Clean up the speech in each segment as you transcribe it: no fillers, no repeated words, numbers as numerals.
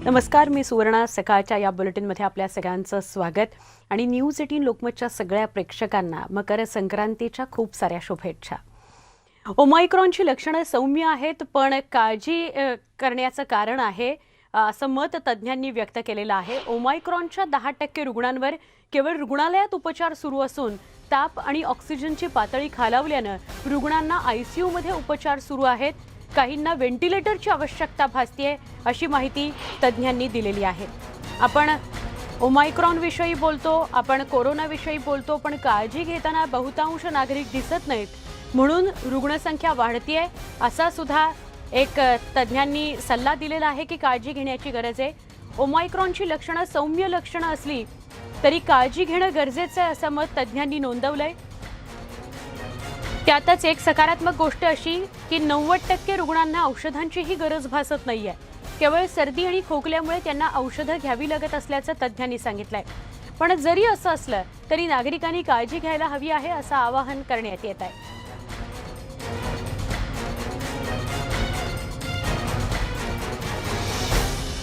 नमस्कार, मी सुवर्णा. सकाळच्या या बुलेटिनमध्ये आपल्या सगळ्यांचं स्वागत आणि न्यूज 18 लोकमतच्या सगळ्या प्रेक्षकांना मकर संक्रांतीच्या खूप साऱ्या शुभेच्छा. ओमायक्रॉनची लक्षणं सौम्य आहेत, पण काळजी करण्याचं कारण आहे असं मत तज्ज्ञांनी व्यक्त केलेलं आहे. ओमायक्रॉनच्या 10% रुग्णांवर केवळ रुग्णालयात उपचार सुरू असून ताप आणि ऑक्सिजनची पातळी खालावल्यानं रुग्णांना आयसीयूमध्ये उपचार सुरू आहेत. काहींना व्हेंटिलेटरची आवश्यकता भासतेय अशी माहिती तज्ज्ञांनी दिलेली आहे. आपण ओमायक्रॉन विषयी बोलतो, आपण कोरोनाविषयी बोलतो, पण काळजी घेताना बहुतांश नागरिक दिसत नाहीत, म्हणून रुग्णसंख्या वाढतीये असा सुद्धा एक तज्ज्ञांनी सल्ला दिलेला आहे की काळजी घेण्याची गरज आहे. ओमायक्रॉनची लक्षणं सौम्य लक्षणं असली तरी काळजी घेणं गरजेचं आहे असं मत तज्ज्ञांनी नोंदवलंय. त्यातच एक सकारात्मक गोष्ट अशी की 90% रुग्णांना औषधांचीही गरज भासत नाहीये. केवळ सर्दी आणि खोकल्यामुळे त्यांना औषधं घ्यावी लागत असल्याचं तज्ज्ञांनी सांगितलंय. पण जरी असं असलं तरी नागरिकांनी काळजी घ्यायला हवी आहे असं आवाहन करण्यात येत आहे.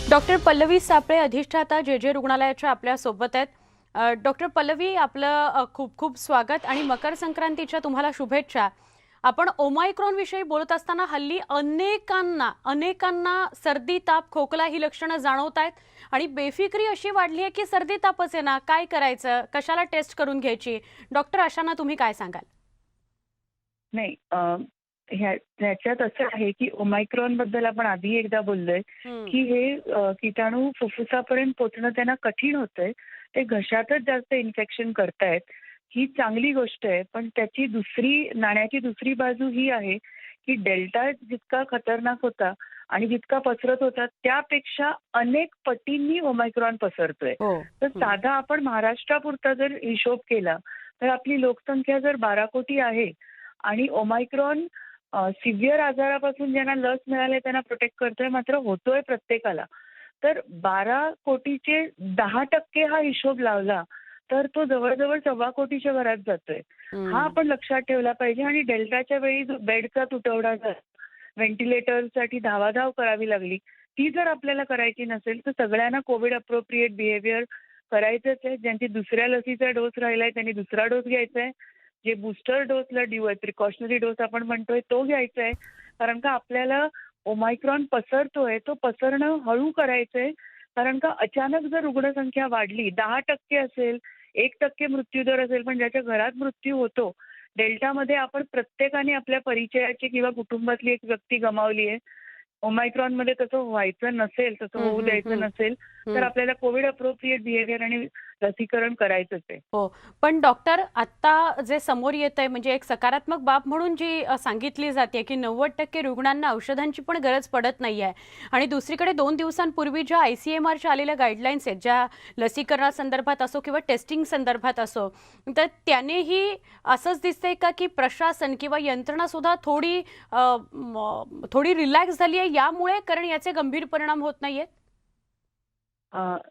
डॉक्टर पल्लवी सापळे, अधिष्ठाता जे रुग्णालयाच्या आपल्या सोबत आहेत. डॉक्टर पल्लवी, आपलं खूप खूप स्वागत आणि मकर संक्रांतीच्या तुम्हाला शुभेच्छा. आपण ओमायक्रॉन विषयी बोलत असताना हल्ली अनेकांना सर्दी, ताप, खोकला ही लक्षणं जाणवत आहेत आणि बेफिक्री अशी वाढली आहे की सर्दी तापच आहे ना, काय करायचं, कशाला टेस्ट करून घ्यायची. डॉक्टर, अशांना तुम्ही काय सांगाल? नाही, ह्याच्यात असं आहे की ओमायक्रॉन बद्दल आपण आधी एकदा बोललोय की हे किटाणू फुफ्फुसापर्यंत पोहोचणं त्यांना कठीण होतंय. ते घशातच जास्त इन्फेक्शन करतायत. ही चांगली गोष्ट आहे, पण त्याची नाण्याची दुसरी बाजू ही आहे की डेल्टा जितका खतरनाक होता आणि जितका पसरत होता त्यापेक्षा अनेक पटींनी ओमायक्रॉन पसरतोय. तर साधा आपण महाराष्ट्रापुरता जर हिशोब केला तर आपली लोकसंख्या जर 12 कोटी आहे आणि ओमायक्रॉन सिव्हिअर आजारापासून ज्यांना लस मिळाली त्यांना प्रोटेक्ट करतोय, मात्र होतोय प्रत्येकाला. तर 12 कोटीचे 10% हा हिशोब लावला तर तो जवळजवळ 1.25 कोटीच्या घरात जातोय. हा आपण लक्षात ठेवला पाहिजे. आणि डेल्टाच्या वेळी जो बेडचा तुटवडा झाला, व्हेंटिलेटरसाठी धावाधाव करावी लागली, ती जर आपल्याला करायची नसेल तर सगळ्यांना कोविड अप्रोप्रिएट बिहेवियर करायचंच आहे. ज्यांची दुसऱ्या लसीचा डोस राहिलाय त्यांनी दुसरा डोस घ्यायचा आहे. जे बूस्टर डोसला प्रिकॉशनरी डोस आपण म्हणतोय तो घ्यायचा आहे. कारण का आपल्याला ओमायक्रॉन पसरतोय, तो पसरणं हळू करायचंय. कारण का अचानक जर रुग्णसंख्या वाढली, 10% असेल, 1% मृत्यूदर असेल, पण ज्याच्या घरात मृत्यू होतो, डेल्टामध्ये आपण प्रत्येकाने आपल्या परिचयाची किंवा कुटुंबातली एक व्यक्ती गमावली आहे. ओमायक्रॉनमध्ये तसं व्हायचं नसेल, तसं होऊ द्यायचं नसेल तर आपल्याला कोविड अप्रोप्रिएट बिहेवियर आणि लसीकरण करायचंच आहे. हो, पण डॉक्टर, आता जे समोर येत आहे म्हणजे एक सकारात्मक बाब म्हणून जी सांगितली जाते की 90% रुग्णांना औषधांची पण गरज पडत नाही आहे. आणि दुसरीकडे 2 दिवसांपूर्वी ज्या ICMRच्या आलेल्या गाईडलाईन्स आहेत, ज्या लसीकरणासंदर्भात असो किंवा टेस्टिंग संदर्भात असो, तर त्यानेही असंच दिसतंय का की प्रशासन किंवा यंत्रणा सुद्धा थोडी रिलॅक्स झाली आहे यामुळे, कारण याचे गंभीर परिणाम होत नाहीयेत?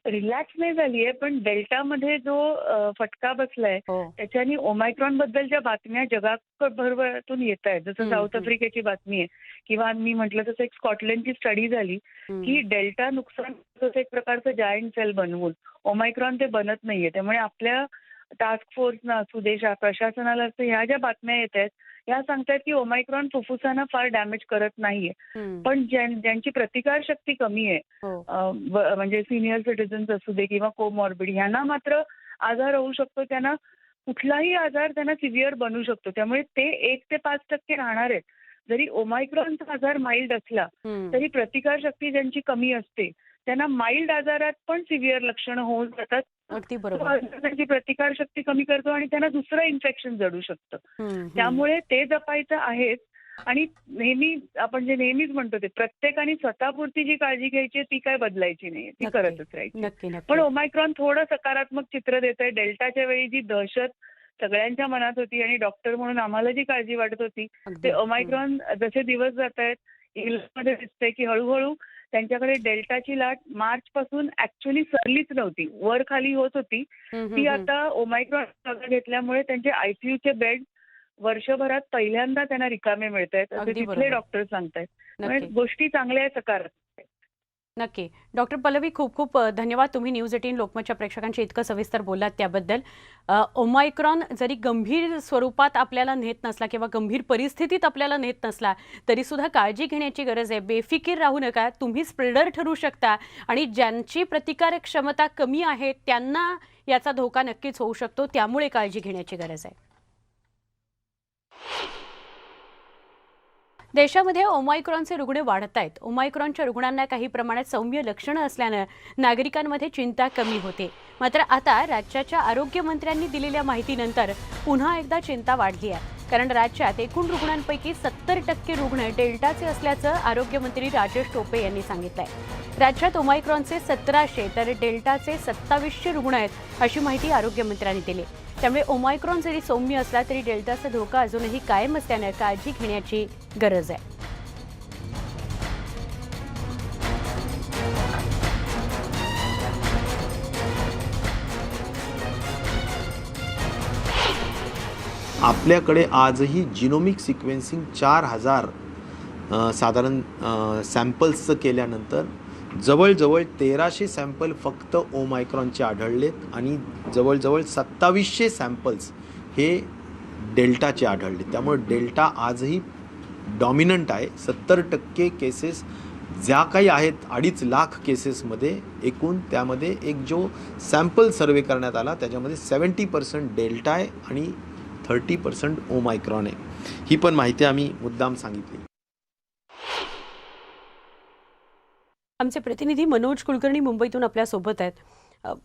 रिलॅक्स नाही झालीये, पण डेल्टामध्ये जो फटका बसलाय त्याच्यानी ओमायक्रॉन बद्दलच्या बातम्या जगभरातून येत आहेत. जसं साऊथ आफ्रिकेची बातमी आहे किंवा मी म्हटलं तसं एक स्कॉटलंडची स्टडी झाली की डेल्टा नुकसान एक प्रकारचं जायंट सेल बनवून ओमायक्रॉन ते बनत नाहीये. त्यामुळे आपल्या टास्क फोर्सना असू दे, प्रशासनाला असू, ह्या ज्या बातम्या येत आहेत या सांगतायत की ओमायक्रॉन फुफ्फुसांना फार डॅमेज करत नाहीये. पण ज्यांची प्रतिकारशक्ती कमी आहे, म्हणजे सिनियर सिटीजन्स असू दे किंवा कोमॉर्बिड, ह्यांना मात्र आजार होऊ शकतो. त्यांना कुठलाही आजार त्यांना सिव्हिअर बनू शकतो. त्यामुळे ते 1 ते 5% राहणार आहेत. जरी ओमायक्रॉनचा आजार माइल्ड असला तरी प्रतिकारशक्ती ज्यांची कमी असते त्यांना माइल्ड आजारात पण सिव्हिअर लक्षणं होऊन जातात. अगदी बरोबर. त्यांची प्रतिकारशक्ती कमी करतो आणि त्यांना दुसरं इन्फेक्शन जडू शकतं. त्यामुळे ते जपायचं आहेच. आणि आपण जे नेहमीच म्हणतो ते प्रत्येकाने स्वतःपुरती जी काळजी घ्यायची ती काय बदलायची नाही, ती करतच राहायची. पण ओमायक्रॉन थोडं सकारात्मक चित्र देत आहे. डेल्टाच्या वेळी जी दहशत सगळ्यांच्या मनात होती आणि डॉक्टर म्हणून आम्हाला जी काळजी वाटत होती, ते ओमायक्रॉन जसे दिवस जात आहेत इंग्लंडमध्ये दिसतंय की हळूहळू त्यांच्याकडे डेल्टाची लाट मार्च पासून ऍक्च्युअली सरलीच नव्हती, वर खाली होत होती. ती आता ओमायक्रॉन जागा घेतल्यामुळे त्यांचे आयसीयूचे बेड वर्षभरात पहिल्यांदा त्यांना रिकामे मिळत आहेत, असे तिथले डॉक्टर सांगतायत. गोष्टी चांगल्या आहेत, सकारात्मक. नक्की. डॉक्टर पल्लवी, खूप खूप धन्यवाद. तुम्ही न्यूज 18 लोकमतच्या प्रेक्षकांशी इतकं सविस्तर बोललात त्याबद्दल. ओमायक्रॉन जरी गंभीर स्वरूपात आपल्याला नेत नसला किंवा गंभीर परिस्थितीत आपल्याला नेत नसला तरीसुद्धा काळजी घेण्याची गरज आहे. बेफिकीर राहू नका. तुम्ही स्प्रेडर ठरू शकता आणि ज्यांची प्रतिकारक क्षमता कमी आहे त्यांना याचा धोका नक्कीच होऊ शकतो. त्यामुळे काळजी घेण्याची गरज आहे. देशामध्ये ओमायक्रॉनचे रुग्ण वाढत आहेत. ओमायक्रॉनच्या रुग्णांना काही प्रमाणात सौम्य लक्षणं असल्यानं नागरिकांमध्ये चिंता कमी होते. मात्र आता राज्याच्या आरोग्यमंत्र्यांनी दिलेल्या माहितीनंतर पुन्हा एकदा चिंता वाढली आहे. कारण राज्यात एकूण रुग्णांपैकी 70% रुग्ण डेल्टाचे असल्याचं आरोग्यमंत्री राजेश टोपे यांनी सांगितलंय. राज्यात ओमायक्रॉनचे 1700 तर डेल्टाचे 2700 रुग्ण आहेत अशी माहिती आरोग्यमंत्र्यांनी दिली. त्यामुळे ओमायक्रॉन जरी सौम्य असला तरी डेल्टाचा धोका अजूनही कायम असल्यानं काळजी घेण्याची गरज आहे. आपल्याकडे आजही जिनोमिक सिक्वेन्सिंग 4000 साधारण सॅम्पल्सचं केल्यानंतर जवळजवळ 1300 सॅम्पल फक्त ओमायक्रॉनचे आढळलेत आणि जवळजवळ 2700 सॅम्पल्स हे डेल्टाचे आढळले. त्यामुळे डेल्टा आजही डॉमिनंट आहे. 70% केसेस ज्या काही आहेत 2.5 लाख केसेसमध्ये एकूण त्यामध्ये एक जो सॅम्पल सर्वे करण्यात आला त्याच्यामध्ये 70% डेल्टा आहे आणि 30% ओमायक्रॉन आहे. ही पण माहिती आम्ही मुद्दाम सांगितली. आमचे प्रतिनिधी मनोज कुलकर्णी मुंबईतून आपल्या सोबत आहेत.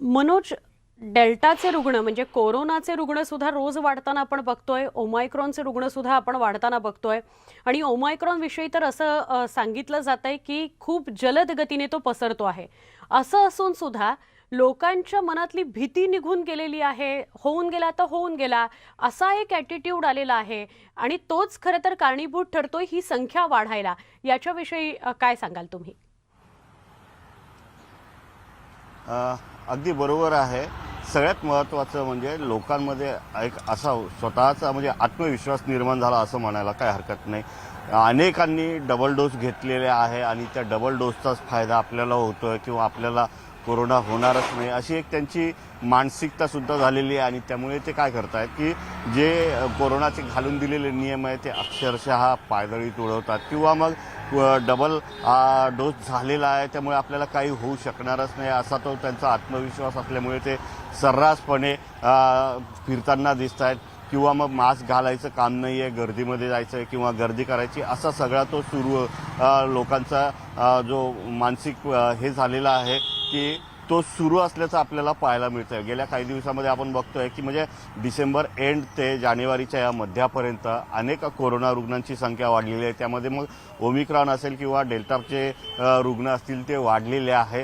मनोज, डेल्टाचे रुग्ण म्हणजे कोरोनाचे रुग्ण सुद्धा रोज वाढताना आपण बघतोय, ओमायक्रॉनचे रुग्ण सुद्धा आपण वाढताना बघतोय आणि ओमायक्रॉन विषयी तर असं सांगितलं जात आहे की खूप जलद गतीने तो पसरतो आहे. असं असून सुद्धा लोकांच्या मनातली भीती निघून गेलेली आहे. होऊन गेला तर होऊन गेला असा एक ॲटिट्यूड आलेला आहे आणि तोच खरं तर कारणीभूत ठरतोय ही संख्या वाढायला. याच्याविषयी काय सांगाल तुम्ही? अगदी बरोबर आहे. सगळ्यात महत्त्वाचं म्हणजे लोकांमध्ये एक असा स्वतःचा म्हणजे आत्मविश्वास निर्माण झाला असं म्हणायला काय हरकत नाही. अनेकांनी डबल डोस घेतलेले आहे आणि त्या डबल डोसचाच फायदा आपल्याला होतोय किंवा आपल्याला कोरोना होणारच नाही अशी एक त्यांची मानसिकतासुद्धा झालेली आहे. आणि त्यामुळे ते काय करत आहेत की जे कोरोनाचे घालून दिलेले नियम आहे ते अक्षरशः पायदळीत उडवतात किंवा मग डबल डोस झालेला आहे त्यामुळे आपल्याला काही होऊ शकणारच नाही असा तो त्यांचा आत्मविश्वास असल्यामुळे ते सर्रासपणे फिरताना दिसत आहेत किंवा मग मास्क घालायचं काम नाही आहे, गर्दीमध्ये जायचं आहे किंवा गर्दी करायची असा सगळा तो सुरू लोकांचा जो मानसिक हे झालेला आहे की तो सुरू असल्याचं आपल्याला पाहायला मिळतं आहे. गेल्या काही दिवसामध्ये आपण बघतोय की म्हणजे डिसेंबर एंड ते जानेवारीच्या या मध्यापर्यंत अनेक कोरोना रुग्णांची संख्या वाढलेली आहे. त्यामध्ये मग ओमिक्रॉन असेल किंवा डेल्टाचे रुग्ण असतील ते वाढलेले आहे.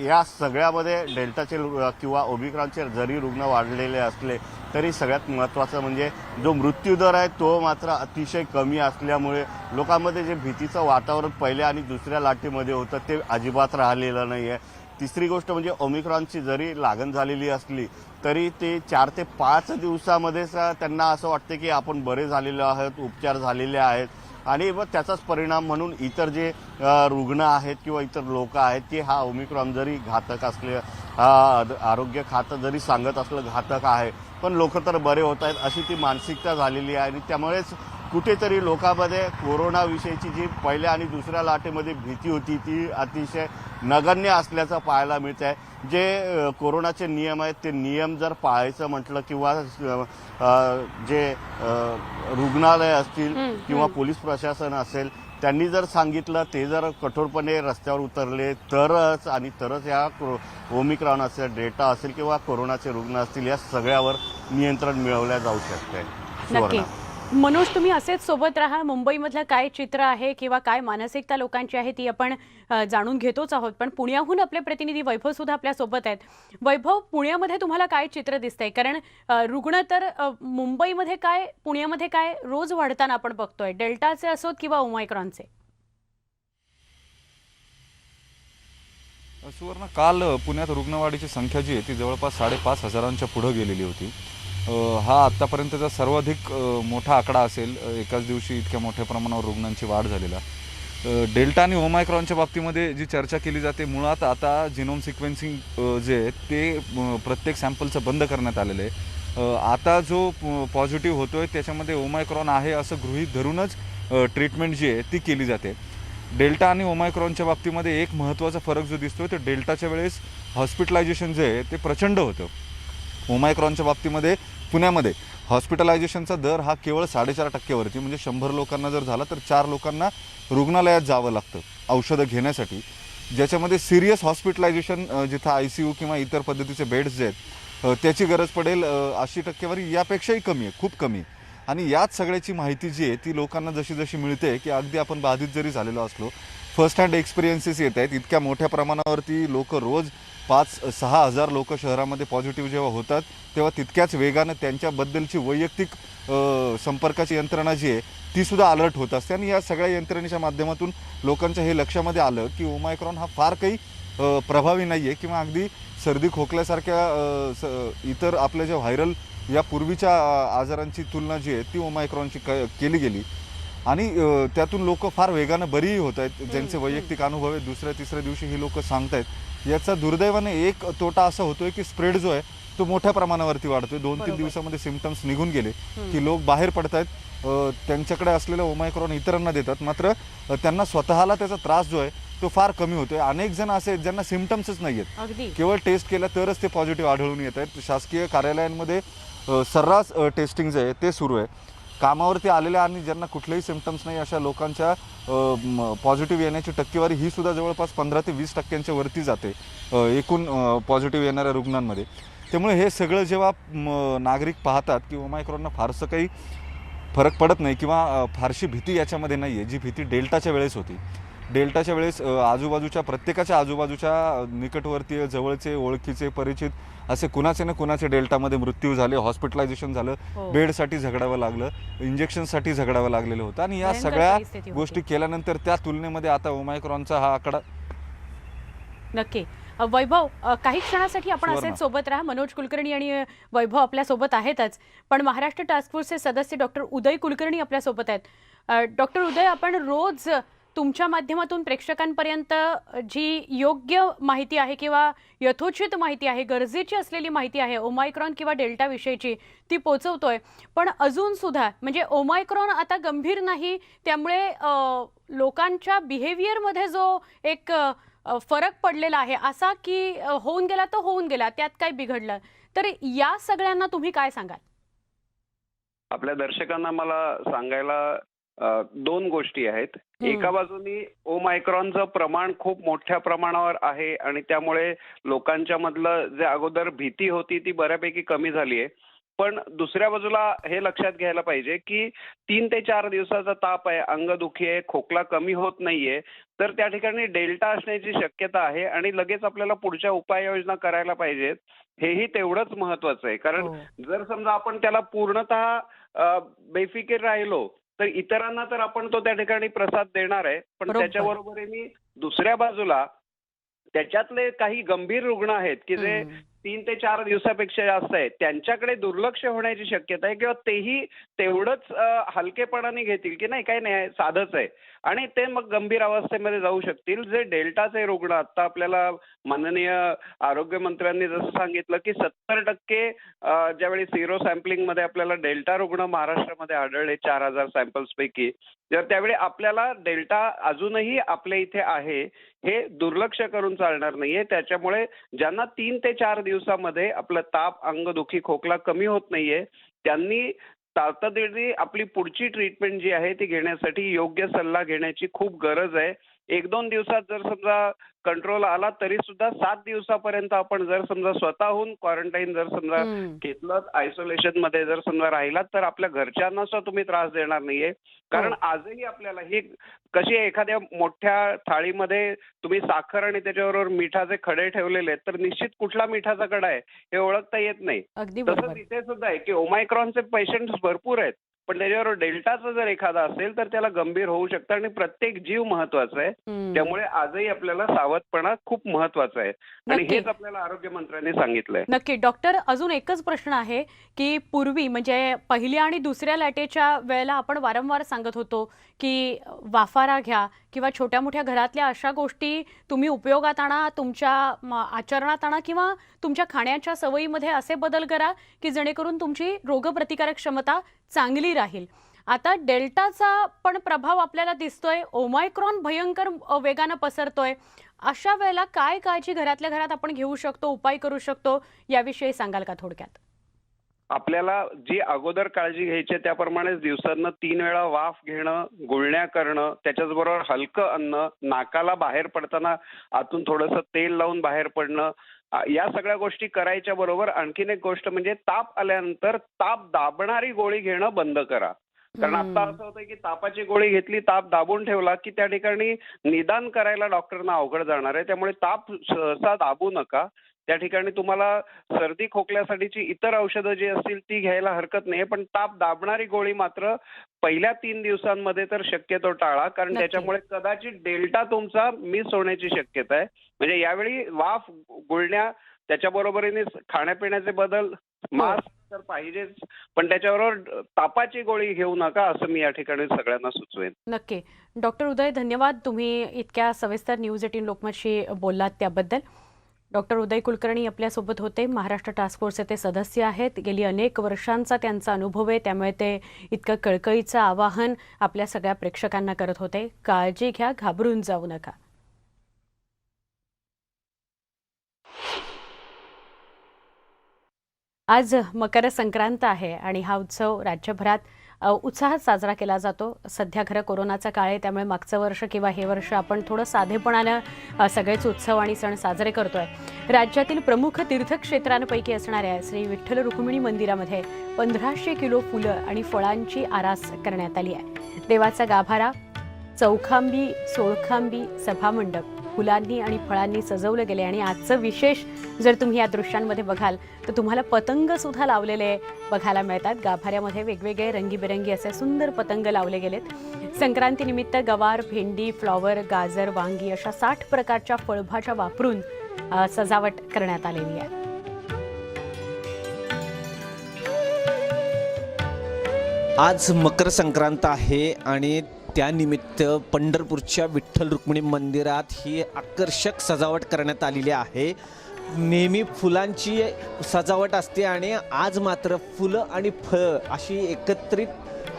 या सगळ्यामध्ये डेल्टाचे किंवा ओमिक्रॉनचे जरी रुग्ण वाढलेले असले तरी सगळ्यात महत्त्वाचं म्हणजे जो मृत्यूदर आहे तो मात्र अतिशय कमी असल्यामुळे लोकांमध्ये जे भीतीचं वातावरण पहिल्या आणि दुसऱ्या लाटेमध्ये होतं ते अजिबात राहिलेलं नाही आहे. तिसरी गोष्ट म्हणजे ओमिक्रॉनची जरी लागण झालेली असली तरी ते 4 ते 5 दिवसामध्येच त्यांना असं वाटतं की आपण बरे झालेले आहोत, उपचार झालेले आहेत आणि मग त्याचाच परिणाम म्हणून इतर जे रुग्ण आहेत किंवा इतर लोक आहेत की हा ओमिक्रॉन जरी घातक असले, आरोग्य खातं जरी सांगत असलं घातक आहे पण लोक तर बरे होत आहेत अशी ती मानसिकता झालेली आहे. आणि त्यामुळेच कुठेतरी लोकांमध्ये कोरोनाविषयीची जी पहिल्या आणि दुसऱ्या लाटेमध्ये भीती होती ती अतिशय नगण्य असल्याचं पाहायला मिळतं आहे. जे कोरोनाचे नियम आहेत ते नियम जर पाळायचं म्हटलं किंवा जे रुग्णालय असतील किंवा पोलीस प्रशासन असेल त्यांनी जर सांगितलं ते जर कठोरपणे रस्त्यावर उतरले तरच या ओमिक्रॉन असेल, डेल्टा असेल किंवा कोरोनाचे रुग्ण असतील या सगळ्यावर नियंत्रण मिळवल्या जाऊ शकते. नक्की. मनोज, तुम्ही असेच सोबत राहा. मुंबईमधलं काय चित्र आहे किंवा काय मानसिकता लोकांची आहे ती आपण जाणून घेतोच आहोत. पण पुण्याहून आपले प्रतिनिधी वैभव सुद्धा आपल्या सोबत आहेत. वैभव, पुण्यामध्ये तुम्हाला काय चित्र दिसतंय? कारण रुग्ण तर मुंबईमध्ये काय, पुण्यामध्ये काय रोज वाढताना आपण बघतोय, डेल्टाचे असोत किंवा ओमायक्रॉनचे. सुवर्ण, काल पुण्यात रुग्णवाढीची संख्या जी आहे ती जवळपास 5,500 पुढे गेलेली होती. हा आत्तापर्यंतचा सर्वाधिक मोठा आकडा असेल. एकाच दिवशी इतक्या मोठ्या प्रमाणावर रुग्णांची वाढ झालेला. डेल्टा आणि ओमायक्रॉनच्या बाबतीमध्ये जी चर्चा केली जाते, मुळात आता जिनोम सिक्वेन्सिंग जे आहे ते प्रत्येक सॅम्पलचं बंद करण्यात आलेलं आहे. आता जो पॉझिटिव्ह होतोय त्याच्यामध्ये ओमायक्रॉन आहे असं गृहीत धरूनच ट्रीटमेंट जी आहे ती केली जाते. डेल्टा आणि ओमायक्रॉनच्या बाबतीमध्ये एक महत्त्वाचा फरक जो दिसतोय तो डेल्टाच्या वेळेस हॉस्पिटलायझेशन जे आहे ते प्रचंड होतं. ओमायक्रॉनच्या बाबतीमध्ये पुण्यामध्ये हॉस्पिटलायझेशनचा दर हा केवळ 4.5% म्हणजे 100 लोकांना जर झाला तर 4 लोकांना रुग्णालयात जावं लागतं औषधं घेण्यासाठी, ज्याच्यामध्ये सिरियस हॉस्पिटलायझेशन जिथं ICU किंवा इतर पद्धतीचे बेड्स जे आहेत त्याची गरज पडेल अशी टक्केवारी यापेक्षाही कमी आहे, खूप कमी आहे. आणि याच सगळ्याची माहिती जी आहे ती लोकांना जशी जशी मिळते की अगदी आपण बाधित जरी झालेलो असलो, फर्स्ट हँड एक्सपिरियन्सेस येत आहेत. इतक्या मोठ्या प्रमाणावरती लोक रोज 5-6 हजार लोक शहरामध्ये पॉझिटिव्ह जेव्हा होतात तेव्हा तितक्याच वेगानं त्यांच्याबद्दलची वैयक्तिक संपर्काची यंत्रणा जी आहे ती सुद्धा अलर्ट होत असते. आणि या सगळ्या यंत्रणेच्या माध्यमातून लोकांच्या हे लक्षामध्ये आलं की ओमायक्रॉन हा फार काही प्रभावी नाही आहे किंवा अगदी सर्दी खोकल्यासारख्या इतर आपल्या ज्या व्हायरल या पूर्वीच्या आजारांची तुलना जी आहे ती ओमायक्रॉनची केली गेली आणि त्यातून लोक फार वेगानं बरीही होत आहेत. ज्यांचे वैयक्तिक अनुभव आहेत दुसऱ्या तिसऱ्या दिवशी ही लोक सांगतायत. याचा दुर्दैवाने एक तोटा असा होतोय की स्प्रेड जो आहे तो मोठ्या प्रमाणावरती वाढतोय. 2-3 दिवसामध्ये सिम्पटम्स निघून गेले की लोक बाहेर पडतायत, त्यांच्याकडे असलेला ओमायक्रॉन इतरांना देतात, मात्र त्यांना स्वतःला त्याचा त्रास जो आहे तो फार कमी होतोय. अनेक जण असे आहेत ज्यांना सिम्पटम्सच नाही आहेत, केवळ टेस्ट केला तरच ते पॉझिटिव्ह आढळून येत आहेत. शासकीय कार्यालयांमध्ये सर्रास टेस्टिंग जे आहे ते सुरू आहे. कामावरती आलेल्या आणि ज्यांना कुठलेही सिम्पटम्स नाही अशा लोकांच्या पॉझिटिव्ह येण्याची टक्केवारी ही सुद्धा जवळपास 15 ते 20% वरती जाते एकूण पॉझिटिव्ह येणाऱ्या रुग्णांमध्ये. त्यामुळे हे सगळं जेव्हा नागरिक पाहतात की ओमायक्रॉननं फारसं काही फरक पडत नाही किंवा फारशी भीती याच्यामध्ये नाही आहे, जी भीती डेल्टाच्या वेळेस होती. डेल्टाच्या वेळेस आजूबाजूच्या प्रत्येकाच्या आजूबाजूच्या निकटवर्तीय जवळचे ओळखीचे परिचित असे कुणाचे ना कुणाचे डेल्टामध्ये मृत्यू झाले, हॉस्पिटलायझेशन झालं, बेडसाठी झगडावं लागलं, इंजेक्शनसाठी झगडावं लागलेलं होतं. आणि या सगळ्या गोष्टी केल्यानंतर त्या तुलनेमध्ये आता ओमायक्रॉनचा हा आकडा नक्की. वैभव, काही क्षणासाठी आपण सुवर्णा. असेच सोबत राहा. मनोज कुलकर्णी आणि वैभव आपल्या सोबत आहेतच, पण महाराष्ट्र टास्क फोर्सचे सदस्य डॉक्टर उदय कुलकर्णी आपल्या सोबत आहेत. डॉक्टर उदय, आपण रोज तुमच्या माध्यमातून प्रेक्षकांपर्यंत जी योग्य माहिती आहे किंवा यथोचित माहिती आहे, गरजेची असलेली माहिती आहे ओमायक्रॉन किंवा डेल्टा विषयीची, ती पोहोचवतोय. पण अजून सुद्धा म्हणजे ओमायक्रॉन आता गंभीर नाही, त्यामुळे लोकांच्या बिहेवियरमध्ये जो एक फरक पडलेला आहे असा की होऊन गेला तर होऊन गेला, त्यात काय बिघडलं, तर या सगळ्यांना तुम्ही काय सांगाल? आपल्या दर्शकांना मला सांगायला 2 गोष्टी आहेत. एका बाजूनी ओमायक्रॉनचं प्रमाण खूप मोठ्या प्रमाणावर आहे आणि त्यामुळे लोकांच्या मधलं जे अगोदर भीती होती ती बऱ्यापैकी कमी झाली आहे. पण दुसऱ्या बाजूला हे लक्षात घ्यायला पाहिजे की 3 ते 4 दिवसाचा ताप आहे, अंगदुखी आहे, खोकला कमी होत नाहीये, तर त्या ठिकाणी डेल्टा असण्याची शक्यता आहे आणि लगेच आपल्याला पुढच्या उपाययोजना करायला पाहिजेत. हेही तेवढंच महत्वाचं आहे. कारण जर समजा आपण त्याला पूर्णतः बेफिकीर राहिलो तर इतरांना तर आपण तो त्या ठिकाणी प्रसाद देणार आहे, पण त्याच्याबरोबरीने दुसऱ्या बाजूला त्याच्यातले काही गंभीर रुग्ण आहेत की जे 3 ते 4 दिवसापेक्षा जास्त आहेत, त्यांच्याकडे दुर्लक्ष होण्याची शक्यता आहे किंवा तेही तेवढंच हलकेपणाने घेतील की नाही काही नाही साधंच आहे आणि ते मग गंभीर अवस्थेमध्ये जाऊ शकतील. जे डेल्टाचे रुग्ण आता आपल्याला माननीय आरोग्यमंत्र्यांनी जसं सांगितलं की 70% ज्यावेळी सिरो सॅम्पलिंग मध्ये आपल्याला डेल्टा रुग्ण महाराष्ट्रामध्ये आढळले 4000 सॅम्पल्स पैकी, तर त्यावेळी आपल्याला डेल्टा अजूनही आपल्या इथे आहे हे दुर्लक्ष करून चालणार नाहीये. त्याच्यामुळे ज्यांना 3 ते 4 दिवसामध्ये आपलं ताप, अंगदुखी, खोकला कमी होत नाहीये त्यांनी तातडीने आपली पुढची ट्रीटमेंट जी आहे ती घेण्यासाठी योग्य सल्ला घेण्याची खूप गरज आहे. 1-2 दिवसात जर समजा कंट्रोल आला तरी सुद्धा 7 दिवसापर्यंत आपण जर समजा स्वतःहून क्वारंटाईन जर समजा घेतलं, आयसोलेशन मध्ये जर समजा राहिलात तर आपल्या घरच्यांना सुद्धा तुम्ही त्रास देणार नाहीये. कारण आजही आपल्याला ही कशी एखाद्या मोठ्या थाळीमध्ये तुम्ही साखर आणि त्याच्याबरोबर मिठाचे खडे ठेवलेले आहेत तर निश्चित कुठला मिठाचा कडा आहे हे ओळखता येत नाही. तसंच इथे सुद्धा आहे की ओमायक्रॉनचे पेशंट्स भरपूर आहेत, पण त्याच्यावर डेल्टाचा जर एखादा असेल तर त्याला गंभीर होऊ शकतं आणि प्रत्येक जीव महत्वाचा आहे. त्यामुळे आजही आपल्याला सावधपणा खूप महत्वाचा आहे आणि नक्की. हेच आपल्याला आरोग्य मंत्र्यांनी सांगितलंय. नक्की. डॉक्टर, अजून एकच प्रश्न आहे की पूर्वी म्हणजे पहिल्या आणि दुसऱ्या लाटेच्या वेळेला आपण वारंवार सांगत होतो की वाफारा घ्या किंवा छोट्या मोठ्या घरातल्या अशा गोष्टी तुम्ही उपयोगात आणा, तुमच्या आचरणात आणा किंवा तुमच्या खाण्याच्या सवयीमध्ये असे बदल करा की जेणेकरून तुमची रोगप्रतिकारक क्षमता चांगली राहील. आता डेल्टाचा पण प्रभाव आपल्याला दिसतोय, ओमायक्रॉन भयंकर वेगानं पसरतोय. अशा वेळेला काय काळजी घरातल्या घरात आपण घेऊ शकतो, उपाय करू शकतो, याविषयी सांगाल का थोडक्यात? आपल्याला जी अगोदर काळजी घ्यायची आहे त्याप्रमाणेच दिवसांना 3 वेळा वाफ घेणं, गुळण्या करणं, त्याच्याचबरोबर हलकं अन्न, नाकाला बाहेर पडताना आतून थोडंसं तेल लावून बाहेर पडणं, या सगळ्या गोष्टी करायच्या बरोबर आणखीन एक गोष्ट म्हणजे ताप आल्यानंतर ताप दाबणारी गोळी घेणं बंद करा. कारण आता असं होतं की तापाची गोळी घेतली, ताप दाबून ठेवला की त्या ठिकाणी निदान करायला डॉक्टरना अवघड जाणार आहे. त्यामुळे ताप सहसा दाबू नका. त्या ठिकाणी तुम्हाला सर्दी खोकल्यासाठीची इतर औषधं जी असतील ती घ्यायला हरकत नाही, पण ताप दाबणारी गोळी मात्र पहिल्या 3 दिवसांमध्ये तर शक्यतो टाळा, कारण नक्की. त्याच्यामुळे कदाचित डेल्टा तुमचा मिस होण्याची शक्यता आहे. म्हणजे यावेळी वाफ, गुळण्या, त्याच्या बरोबरीने खाण्यापिण्याचे बदल, मास्क तर पाहिजेच, पण त्याच्याबरोबर तापाची गोळी घेऊ नका असं मी या ठिकाणी सगळ्यांना सुचवेन. नक्की. डॉक्टर उदय, धन्यवाद. तुम्ही इतक्या सविस्तर न्यूज 18 लोकमतशी बोललात त्याबद्दल. डॉक्टर उदय कुलकर्णी आपल्यासोबत होते. महाराष्ट्र टास्क फोर्सचे ते सदस्य आहेत. गेली अनेक वर्षांचा त्यांचा अनुभव आहे, त्यामुळे ते इतकं कळकळीचं आवाहन आपल्या सगळ्या प्रेक्षकांना करत होते. काळजी घ्या, घाबरून जाऊ नका. आज मकर संक्रांत आहे आणि हा उत्सव राज्यभरात उत्साहात साजरा केला जातो. सध्या खरं कोरोनाचा काळ आहे, त्यामुळे मागचं वर्ष किंवा हे वर्ष आपण थोडं साधेपणानं सगळेच उत्सव आणि सण साजरे करतोय. राज्यातील प्रमुख तीर्थक्षेत्रांपैकी असणाऱ्या श्री विठ्ठल रुक्मिणी मंदिरामध्ये 1500 किलो फुलं आणि फळांची आरास करण्यात आली आहे. देवाचा गाभारा, चौखांबी, सोळखांबी, सभामंडप फुलांनी आणि फळांनी सजवलं गेले आणि आजचं विशेष जर तुम्ही या दृश्यांमध्ये बघाल तर तुम्हाला पतंग सुद्धा लावलेले बघायला मिळतात. गाभाऱ्यामध्ये वेगवेगळे रंगीबेरंगी असे सुंदर पतंग लावले गेलेत. संक्रांतीनिमित्त गवार, भेंडी, फ्लॉवर, गाजर, वांगी अशा 60 प्रकारच्या फळभाज्या वापरून सजावट करण्यात आलेली आहे. आज मकर संक्रांत आहे आणि त्यानिमित्त पंढरपूरच्या विठ्ठल रुक्मिणी मंदिरात ही आकर्षक सजावट करण्यात आलेली आहे. नेहमी फुलांची सजावट असते आणि आज मात्र फुलं आणि फळं अशी एकत्रित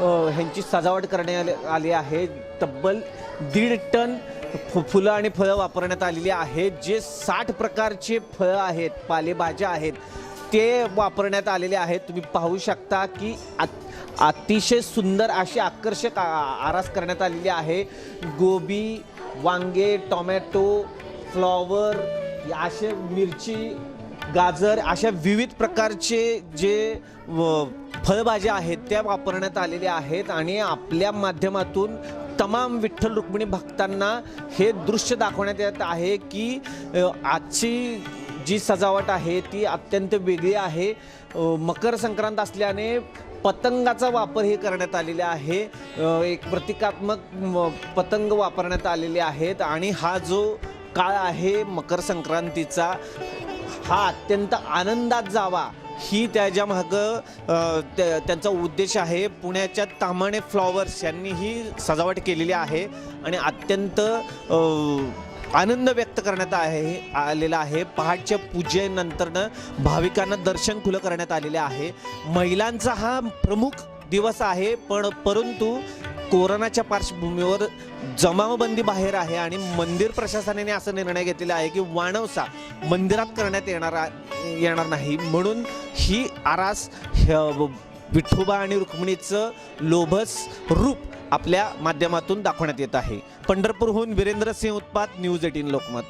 ह्यांची सजावट करण्यात आली आहे. तब्बल 1.5 टन फुलं आणि फळं वापरण्यात आलेली आहेत. जे 60 प्रकारचे फळं आहेत, पालेभाज्या आहेत, ते वापरण्यात आलेले आहेत. तुम्ही पाहू शकता की अतिशय सुंदर अशी आकर्षक आरास करण्यात आलेली आहे. गोबी, वांगे, टोमॅटो, फ्लॉवर, असे मिरची, गाजर अशा विविध प्रकारचे जे फळभाज्या आहेत त्या वापरण्यात आलेल्या आहेत आणि आपल्या माध्यमातून तमाम विठ्ठल रुक्मिणी भक्तांना हे दृश्य दाखवण्यात येत आहे की आजची जी सजावट आहे ती अत्यंत वेगळी आहे. मकर संक्रांत असल्याने पतंगाचा वापर हे करण्यात आलेला आहे. एक प्रतिकात्मक पतंग वापरण्यात आलेले आहेत आणि हा जो काळ आहे मकर संक्रांतीचा हा अत्यंत आनंदात जावा ही त्याच्या मागं त्यांचा उद्देश आहे. पुण्याच्या तामाणे फ्लॉवर्स यांनी ही सजावट केलेली आहे आणि अत्यंत आनंद व्यक्त करण्यात आलेला आहे. पहाटच्या पूजेनंतरनं भाविकांना दर्शन खुलं करण्यात आलेले आहे. महिलांचा हा प्रमुख दिवस आहे, परंतु कोरोनाच्या पार्श्वभूमीवर जमावबंदी बाहेर आहे आणि मंदिर प्रशासनाने असा निर्णय घेतलेला आहे की वाणवसा मंदिरात करण्यात येणार नाही, म्हणून ही आरास विठोबा आणि रुक्मिणीचं लोभस रूप आपल्या माध्यमातून दाखवण्यात येत आहे. पंढरपूरहून वीरेंद्र सिंह उत्पात, न्यूज 18 लोकमत.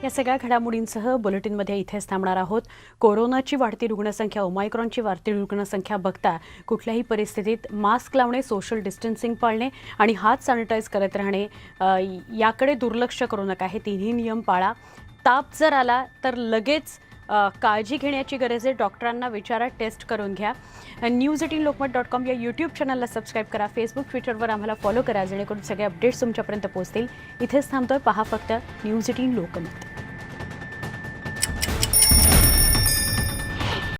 या सगळ्या घडामोडींसह बुलेटिनमध्ये इथेच थांबणार आहोत. कोरोनाची वाढती रुग्णसंख्या, ओमायक्रॉनची वाढती रुग्णसंख्या बघता कुठल्याही परिस्थितीत मास्क लावणे, सोशल डिस्टन्सिंग पाळणे आणि हात सॅनिटाईज करत राहणे याकडे दुर्लक्ष करू नका. हे तिन्ही नियम पाळा. ताप जर आला तर लगेच काळजी घेण्याची गरज आहे. डॉक्टरांना विचारा, टेस्ट करून घ्या. news18lokmat.com या यूट्यूब चॅनलला सबस्क्राईब करा. फेसबुक, ट्विटरवर आम्हाला फॉलो करा, जेणेकरून सगळे अपडेट्स तुमच्यापर्यंत पोहोचतील. इथेच थांबतोय. पहा फक्त न्यूज 18 लोकमत.